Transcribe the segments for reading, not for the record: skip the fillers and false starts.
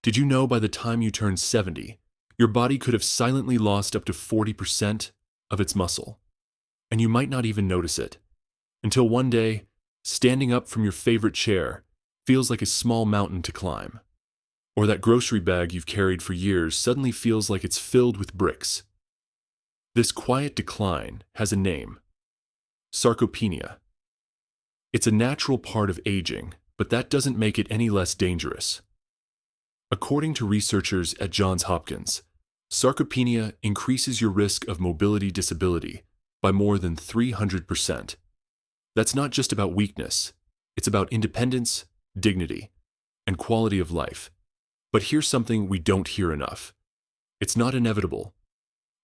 Did you know by the time you turn 70, your body could have silently lost up to 40% of its muscle? And you might not even notice it. Until one day, standing up from your favorite chair feels like a small mountain to climb. Or that grocery bag you've carried for years suddenly feels like it's filled with bricks. This quiet decline has a name: sarcopenia. It's a natural part of aging, but that doesn't make it any less dangerous. According to researchers at Johns Hopkins, sarcopenia increases your risk of mobility disability by more than 300%. That's not just about weakness, it's about independence, dignity, and quality of life. But here's something we don't hear enough. It's not inevitable.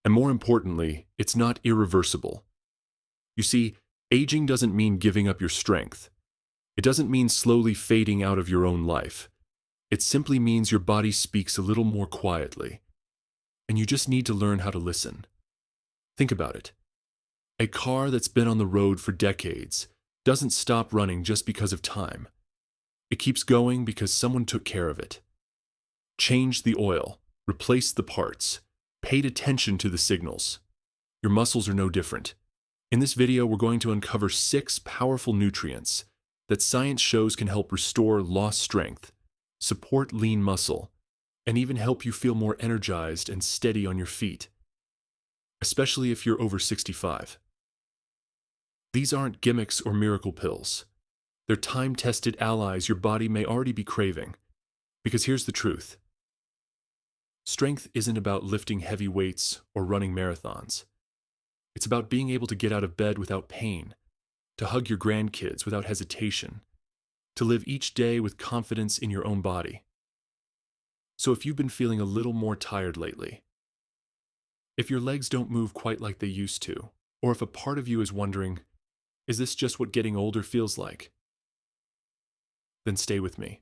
And more importantly, it's not irreversible. You see, aging doesn't mean giving up your strength. It doesn't mean slowly fading out of your own life. It simply means your body speaks a little more quietly. And you just need to learn how to listen. Think about it. A car that's been on the road for decades doesn't stop running just because of time. It keeps going because someone took care of it. Changed the oil, replaced the parts, paid attention to the signals. Your muscles are no different. In this video, we're going to uncover 6 powerful nutrients that science shows can help restore lost strength, support lean muscle, and even help you feel more energized and steady on your feet, especially if you're over 65. These aren't gimmicks or miracle pills. They're time-tested allies your body may already be craving. Because here's the truth. Strength isn't about lifting heavy weights or running marathons. It's about being able to get out of bed without pain, to hug your grandkids without hesitation, to live each day with confidence in your own body. So if you've been feeling a little more tired lately, if your legs don't move quite like they used to, or if a part of you is wondering, is this just what getting older feels like? Then stay with me.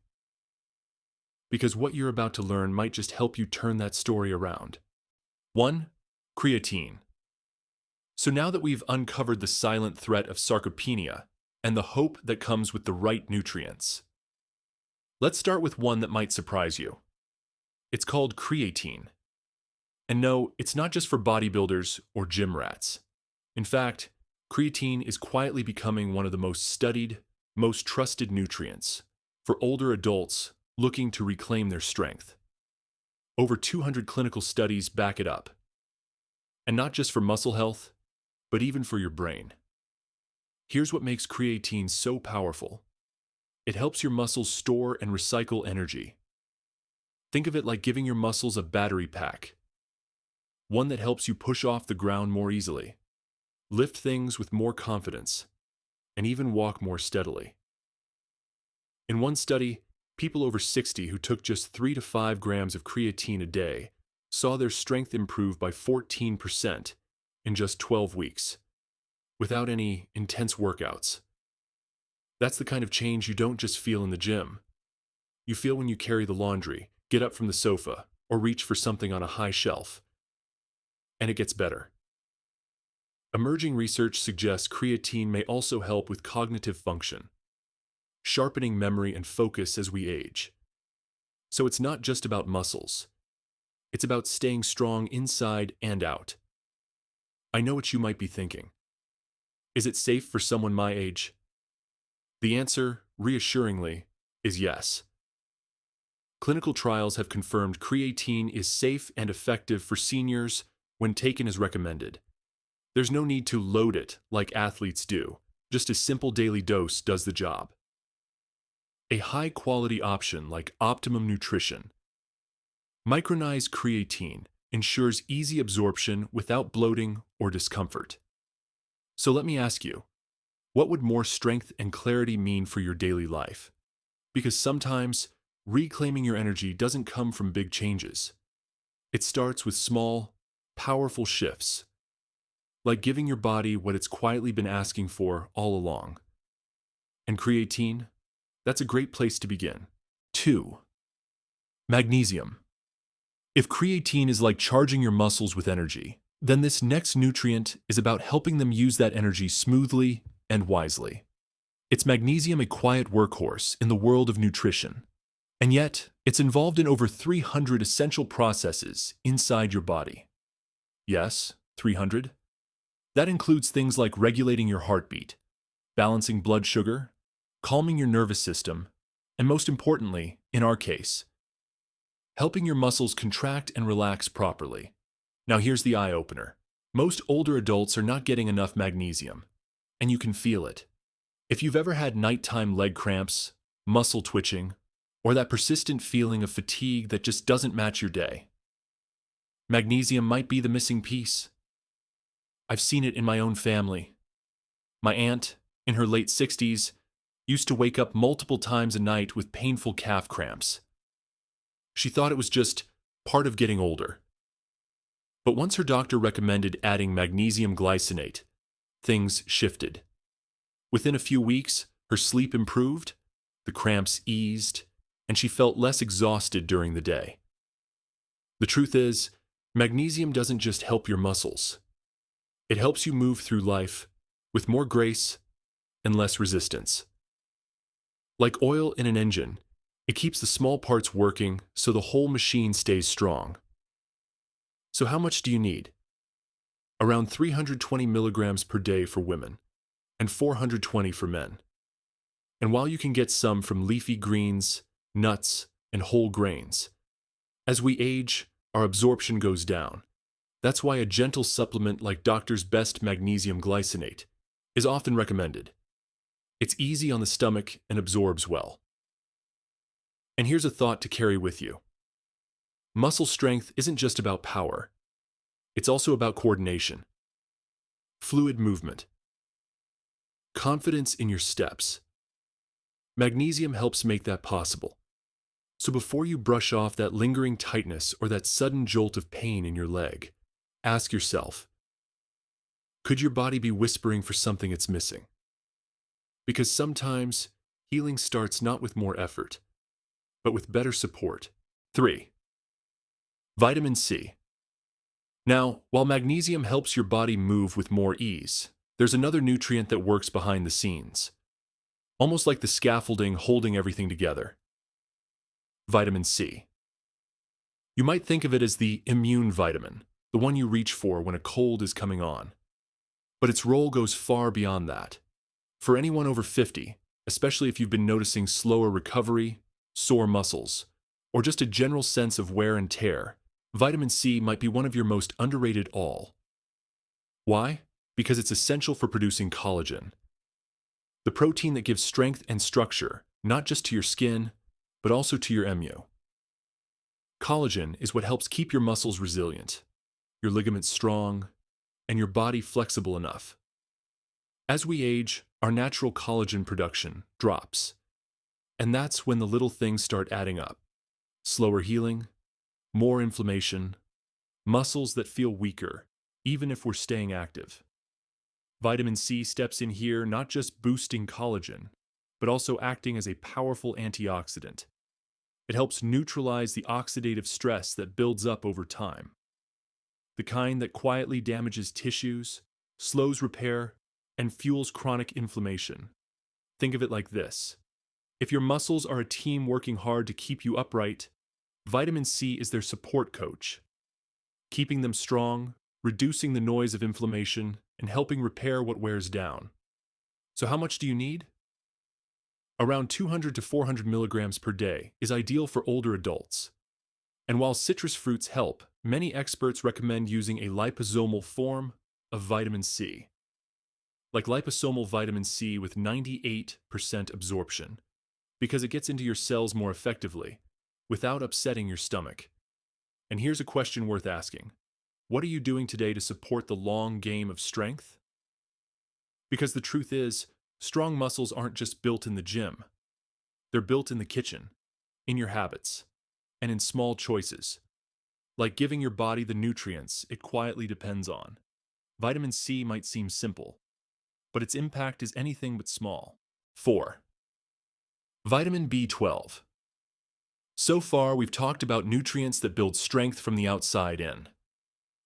Because what you're about to learn might just help you turn that story around. 1. Creatine. So now that we've uncovered the silent threat of sarcopenia and the hope that comes with the right nutrients, let's start with one that might surprise you. It's called creatine. And no, it's not just for bodybuilders or gym rats. In fact, creatine is quietly becoming one of the most studied, most trusted nutrients for older adults looking to reclaim their strength. Over 200 clinical studies back it up. And not just for muscle health, but even for your brain. Here's what makes creatine so powerful. It helps your muscles store and recycle energy. Think of it like giving your muscles a battery pack, one that helps you push off the ground more easily, lift things with more confidence, and even walk more steadily. In one study, people over 60 who took just 3 to 5 grams of creatine a day saw their strength improve by 14% in just 12 weeks, without any intense workouts. That's the kind of change you don't just feel in the gym. You feel when you carry the laundry, get up from the sofa, or reach for something on a high shelf. And it gets better. Emerging research suggests creatine may also help with cognitive function, sharpening memory and focus as we age. So it's not just about muscles. It's about staying strong inside and out. I know what you might be thinking. Is it safe for someone my age? The answer, reassuringly, is yes. Clinical trials have confirmed creatine is safe and effective for seniors when taken as recommended. There's no need to load it like athletes do. Just a simple daily dose does the job. A high-quality option like Optimum Nutrition. Micronized creatine ensures easy absorption without bloating or discomfort. So let me ask you, what would more strength and clarity mean for your daily life? Because sometimes, reclaiming your energy doesn't come from big changes. It starts with small, powerful shifts, like giving your body what it's quietly been asking for all along. And creatine? That's a great place to begin. 2. Magnesium. If creatine is like charging your muscles with energy, then this next nutrient is about helping them use that energy smoothly and wisely. It's magnesium, a quiet workhorse in the world of nutrition. And yet, It's involved in over 300 essential processes inside your body. Yes, 300. That includes things like regulating your heartbeat, balancing blood sugar, calming your nervous system, and most importantly, in our case, helping your muscles contract and relax properly. Now here's the eye-opener. Most older adults are not getting enough magnesium, and you can feel it. If you've ever had nighttime leg cramps, muscle twitching, or that persistent feeling of fatigue that just doesn't match your day, magnesium might be the missing piece. I've seen it in my own family. My aunt, in her late 60s, used to wake up multiple times a night with painful calf cramps. She thought it was just part of getting older. But once her doctor recommended adding magnesium glycinate, things shifted. Within a few weeks, her sleep improved, the cramps eased, and she felt less exhausted during the day. The truth is, magnesium doesn't just help your muscles. It helps you move through life with more grace and less resistance. Like oil in an engine, it keeps the small parts working so the whole machine stays strong. So how much do you need? Around 320 milligrams per day for women, and 420 for men. And while you can get some from leafy greens, nuts, and whole grains, as we age, our absorption goes down. That's why a gentle supplement like Doctor's Best Magnesium Glycinate is often recommended. It's easy on the stomach and absorbs well. And here's a thought to carry with you. Muscle strength isn't just about power. It's also about coordination, fluid movement, confidence in your steps. Magnesium helps make that possible. So before you brush off that lingering tightness or that sudden jolt of pain in your leg, ask yourself, could your body be whispering for something it's missing? Because sometimes healing starts not with more effort, but with better support. 3. Vitamin C. Now, while magnesium helps your body move with more ease, there's another nutrient that works behind the scenes, almost like the scaffolding holding everything together. Vitamin C. You might think of it as the immune vitamin, the one you reach for when a cold is coming on. But its role goes far beyond that. For anyone over 50, especially if you've been noticing slower recovery, sore muscles, or just a general sense of wear and tear, vitamin C might be one of your most underrated all. Why? Because it's essential for producing collagen, the protein that gives strength and structure, not just to your skin, but also to your mu. Collagen is what helps keep your muscles resilient, your ligaments strong, and your body flexible enough. As we age, our natural collagen production drops. And that's when the little things start adding up. Slower healing, more inflammation, muscles that feel weaker, even if we're staying active. Vitamin C steps in here not just boosting collagen, but also acting as a powerful antioxidant. It helps neutralize the oxidative stress that builds up over time. The kind that quietly damages tissues, slows repair, and fuels chronic inflammation. Think of it like this. If your muscles are a team working hard to keep you upright, vitamin C is their support coach, keeping them strong, reducing the noise of inflammation, and helping repair what wears down. So how much do you need? Around 200 to 400 milligrams per day is ideal for older adults. And while citrus fruits help, many experts recommend using a liposomal form of vitamin C, like liposomal vitamin C with 98% absorption, because it gets into your cells more effectively, without upsetting your stomach. And here's a question worth asking. What are you doing today to support the long game of strength? Because the truth is, strong muscles aren't just built in the gym. They're built in the kitchen, in your habits, and in small choices, like giving your body the nutrients it quietly depends on. Vitamin C might seem simple, but its impact is anything but small. 4. Vitamin B12. So far, we've talked about nutrients that build strength from the outside in,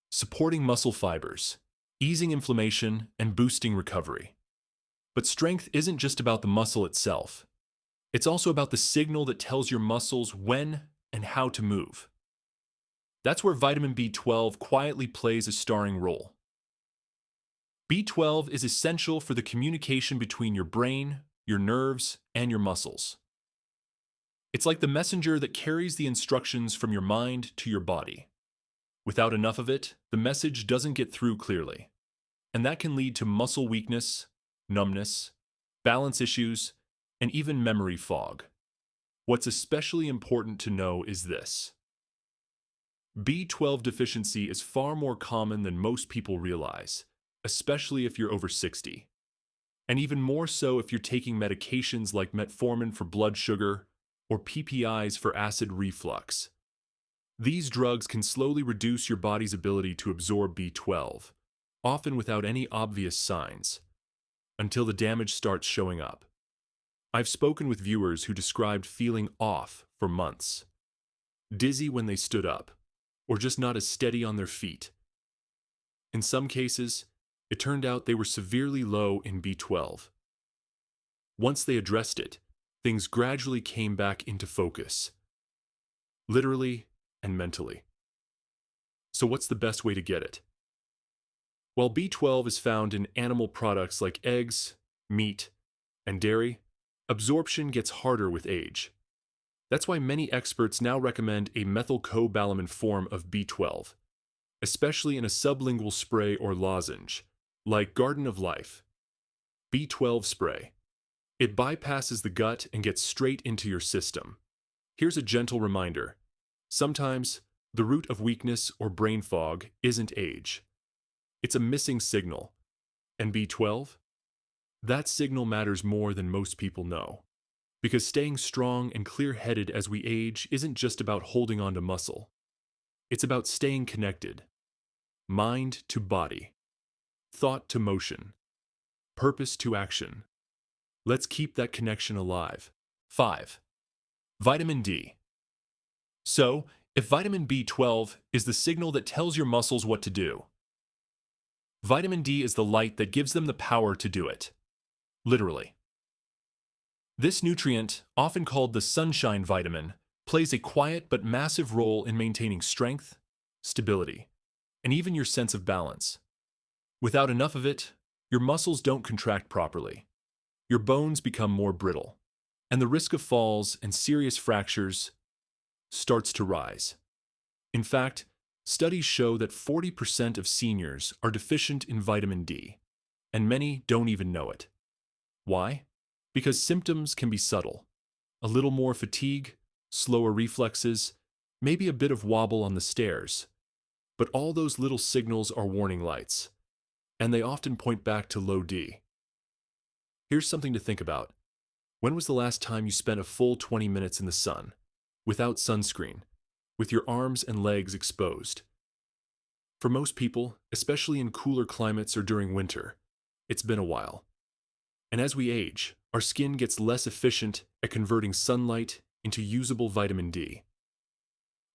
supporting muscle fibers, easing inflammation, and boosting recovery. But strength isn't just about the muscle itself. It's also about the signal that tells your muscles when and how to move. That's where vitamin B12 quietly plays a starring role. B12 is essential for the communication between your brain, your nerves, and your muscles. It's like the messenger that carries the instructions from your mind to your body. Without enough of it, the message doesn't get through clearly, and that can lead to muscle weakness, numbness, balance issues, and even memory fog. What's especially important to know is this. B12 deficiency is far more common than most people realize, especially if you're over 60. And even more so if you're taking medications like metformin for blood sugar or PPIs for acid reflux. These drugs can slowly reduce your body's ability to absorb B12, often without any obvious signs, until the damage starts showing up. I've spoken with viewers who described feeling off for months, dizzy when they stood up, or just not as steady on their feet. In some cases, it turned out they were severely low in B12. Once they addressed it, things gradually came back into focus, literally and mentally. So what's the best way to get it? While B12 is found in animal products like eggs, meat, and dairy, absorption gets harder with age. That's why many experts now recommend a methylcobalamin form of B12, especially in a sublingual spray or lozenge, like Garden of Life B12 spray. It bypasses the gut and gets straight into your system. Here's a gentle reminder. Sometimes, the root of weakness or brain fog isn't age. It's a missing signal. And B12? That signal matters more than most people know. Because staying strong and clear-headed as we age isn't just about holding on to muscle. It's about staying connected. Mind to body. Thought to motion. Purpose to action. Let's keep that connection alive. 5. Vitamin D. So, if vitamin B12 is the signal that tells your muscles what to do, vitamin D is the light that gives them the power to do it. Literally. This nutrient, often called the sunshine vitamin, plays a quiet but massive role in maintaining strength, stability, and even your sense of balance. Without enough of it, your muscles don't contract properly. Your bones become more brittle, and the risk of falls and serious fractures starts to rise. In fact, studies show that 40% of seniors are deficient in vitamin D, and many don't even know it. Why? Because symptoms can be subtle. A little more fatigue, slower reflexes, maybe a bit of wobble on the stairs. But all those little signals are warning lights, and they often point back to low D. Here's something to think about. When was the last time you spent a full 20 minutes in the sun, without sunscreen, with your arms and legs exposed? For most people, especially in cooler climates or during winter, it's been a while. And as we age, our skin gets less efficient at converting sunlight into usable vitamin D.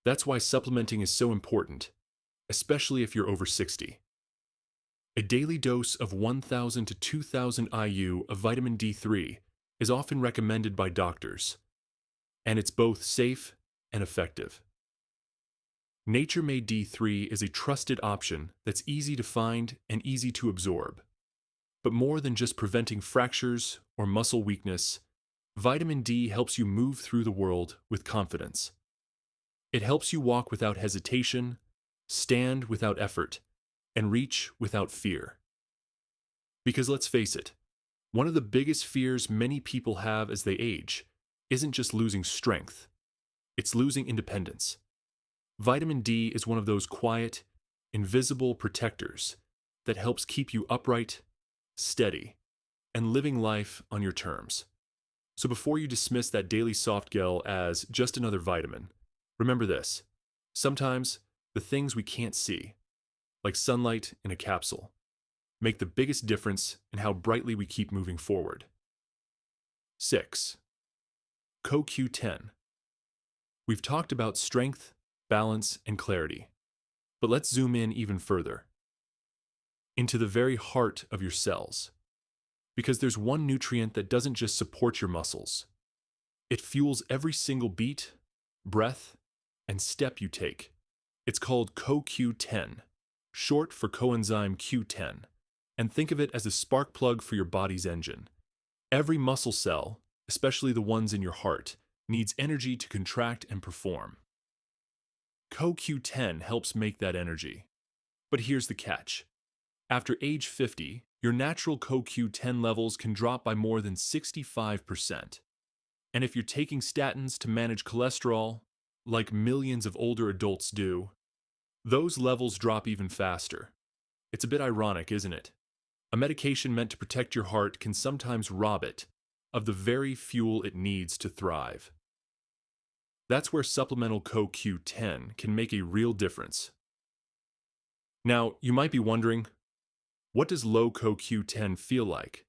That's why supplementing is so important, especially if you're over 60. A daily dose of 1,000 to 2,000 IU of vitamin D3 is often recommended by doctors, and it's both safe and effective. Nature-made D3 is a trusted option that's easy to find and easy to absorb. But more than just preventing fractures or muscle weakness, vitamin D helps you move through the world with confidence. It helps you walk without hesitation, stand without effort, and reach without fear. Because let's face it, one of the biggest fears many people have as they age isn't just losing strength, it's losing independence. Vitamin D is one of those quiet, invisible protectors that helps keep you upright, steady, and living life on your terms. So before you dismiss that daily soft gel as just another vitamin, remember this. Sometimes the things we can't see, like sunlight in a capsule, make the biggest difference in how brightly we keep moving forward. 6. CoQ10. We've talked about strength, balance, and clarity, but let's zoom in even further. Into the very heart of your cells. Because there's one nutrient that doesn't just support your muscles. It fuels every single beat, breath, and step you take. It's called CoQ10, short for coenzyme Q10, and think of it as a spark plug for your body's engine. Every muscle cell, especially the ones in your heart, needs energy to contract and perform. CoQ10 helps make that energy. But here's the catch. After age 50, your natural CoQ10 levels can drop by more than 65%. And if you're taking statins to manage cholesterol, like millions of older adults do, those levels drop even faster. It's a bit ironic, isn't it? A medication meant to protect your heart can sometimes rob it of the very fuel it needs to thrive. That's where supplemental CoQ10 can make a real difference. Now, you might be wondering, what does low CoQ10 feel like?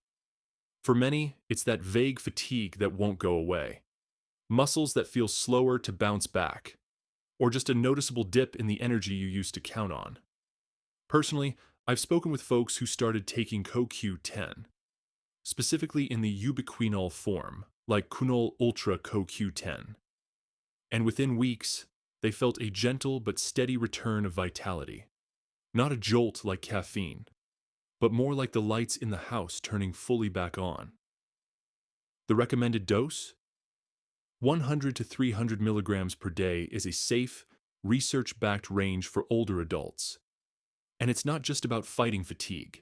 For many, it's that vague fatigue that won't go away, muscles that feel slower to bounce back, or just a noticeable dip in the energy you used to count on. Personally, I've spoken with folks who started taking CoQ10, specifically in the ubiquinol form, like Cunol Ultra CoQ10. And within weeks, they felt a gentle but steady return of vitality. Not a jolt like caffeine, but more like the lights in the house turning fully back on. The recommended dose? 100 to 300 milligrams per day is a safe, research-backed range for older adults. And it's not just about fighting fatigue.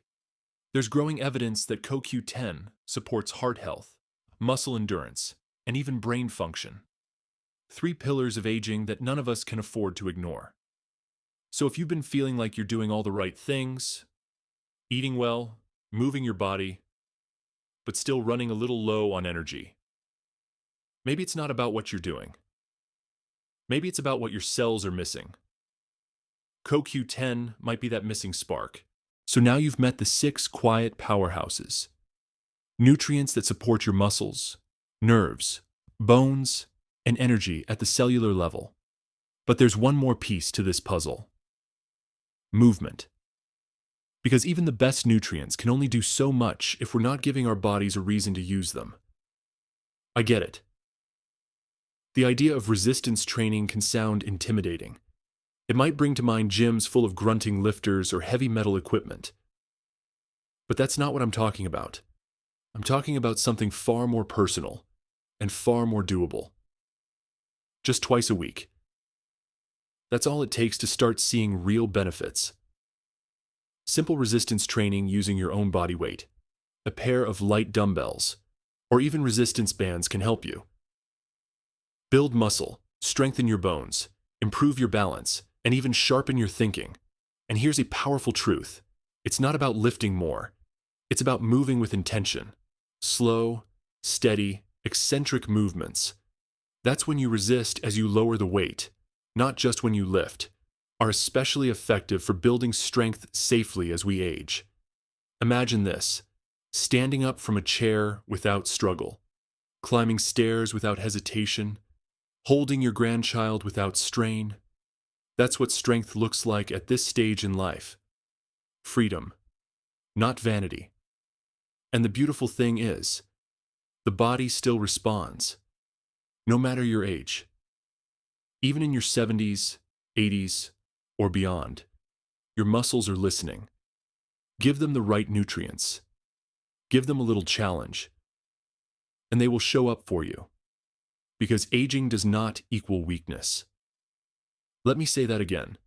There's growing evidence that CoQ10 supports heart health, muscle endurance, and even brain function. 3 pillars of aging that none of us can afford to ignore. So if you've been feeling like you're doing all the right things, eating well, moving your body, but still running a little low on energy, maybe it's not about what you're doing. Maybe it's about what your cells are missing. CoQ10 might be that missing spark. So now you've met the 6 quiet powerhouses. Nutrients that support your muscles, nerves, bones, and energy at the cellular level. But there's one more piece to this puzzle. Movement. Because even the best nutrients can only do so much if we're not giving our bodies a reason to use them. I get it. The idea of resistance training can sound intimidating. It might bring to mind gyms full of grunting lifters or heavy metal equipment. But that's not what I'm talking about. I'm talking about something far more personal and far more doable. Just twice a week. That's all it takes to start seeing real benefits. Simple resistance training using your own body weight, a pair of light dumbbells, or even resistance bands can help you. Build muscle, strengthen your bones, improve your balance, and even sharpen your thinking. And here's a powerful truth. It's not about lifting more. It's about moving with intention. Slow, steady, eccentric movements. That's when you resist as you lower the weight, not just when you lift, are especially effective for building strength safely as we age. Imagine this: standing up from a chair without struggle, climbing stairs without hesitation, holding your grandchild without strain. That's what strength looks like at this stage in life. Freedom, not vanity. And the beautiful thing is, the body still responds, no matter your age. Even in your 70s, 80s, or beyond, your muscles are listening. Give them the right nutrients. Give them a little challenge, and they will show up for you. Because aging does not equal weakness. Let me say that again.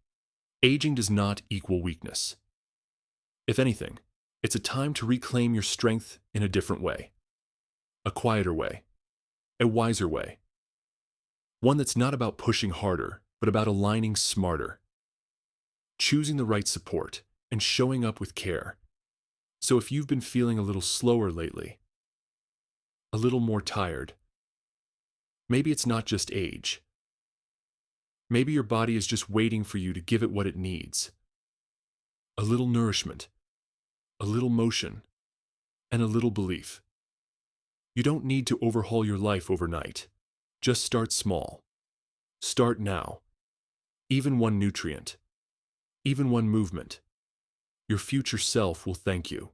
Aging does not equal weakness. If anything, it's a time to reclaim your strength in a different way. A quieter way. A wiser way. One that's not about pushing harder, but about aligning smarter. Choosing the right support and showing up with care. So if you've been feeling a little slower lately, a little more tired, maybe it's not just age. Maybe your body is just waiting for you to give it what it needs. A little nourishment, a little motion, and a little belief. You don't need to overhaul your life overnight. Just start small. Start now. Even one nutrient, even one movement. Your future self will thank you.